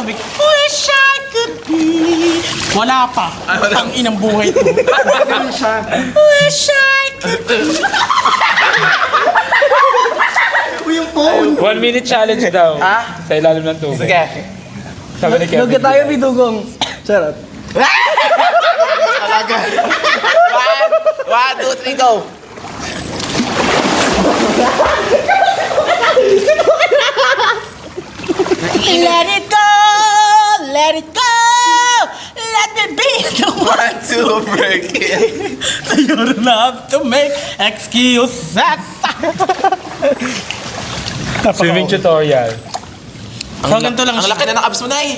tubig. Wish I could be. Wala pa. Ang inang buhay to. Ganun siya. Wish I could be. Uy, yung phone. 1 minute challenge daw. Sa ilalim ng tubig. Sige. Sabi ni Kevin. Huwag tayo bidugong. Charot. Talaga. 1, 2, 3, go. Let it go. Let it go. Let me be the one. 1, 2, break it. You don't have to make excuses. Swimming tutorial. So, ganito lang Ang siya. laki na ng abs mo na eh.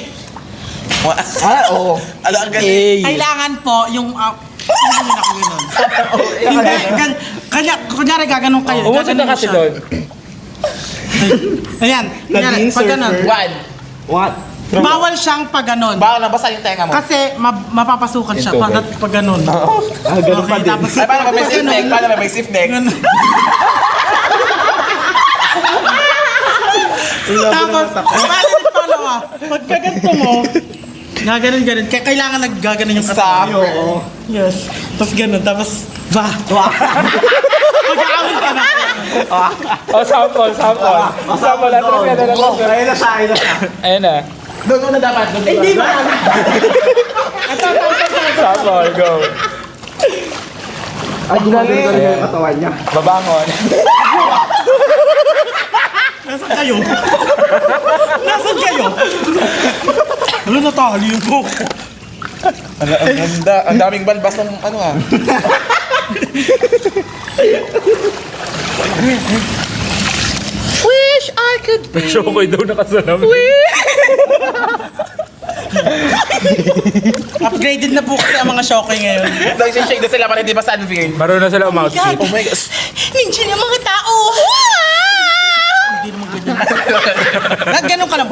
Oo. Ano ang galing? Kailangan po yung... Hindi na ako ganun. Hindi, kunyari gaganon kayo. Umusod na gaganon kasi siya. doon. Ayan, kunyari, Naging pag ganon. surfer. 1. What? Bawal siyang pag ganon. Bawal na basa yung tenga mo. Kasi mapapasukan siya Yung pag ganon. Ganun pa din. tapos... Ay, paano ba may stiff neck? Paano ba may stiff neck? Ganun. Tapos, paano yung pangalawa? Pag kaganto mo, gaganon. Kaya kailangan naggaganon yung Stop. Oo. Yes. Tapos ganun. Tapos, mag-aawin ka na. Oh, sample. Sample. Atras ka na. Ayun na siya. Ayun na. Doon muna dapat. Hindi ba? Sample, go. Ay, ginagawa ko rin yung katawan niya. Babangon. Nasaan kayo? Nasaan kayo? Ano natali yung buko? Ang ganda. Ang daming balbas ng ano ah. Wish I could be. Chokoy daw nakasanam. Upgraded na po kasi ang mga shokoy ngayon. Nag-shake na sila para hindi ba sunfield. Marunong sila umoutspeed. Oh my God. Minsan yung mga tao. Hindi naman ganyan. Nagganon ka lang.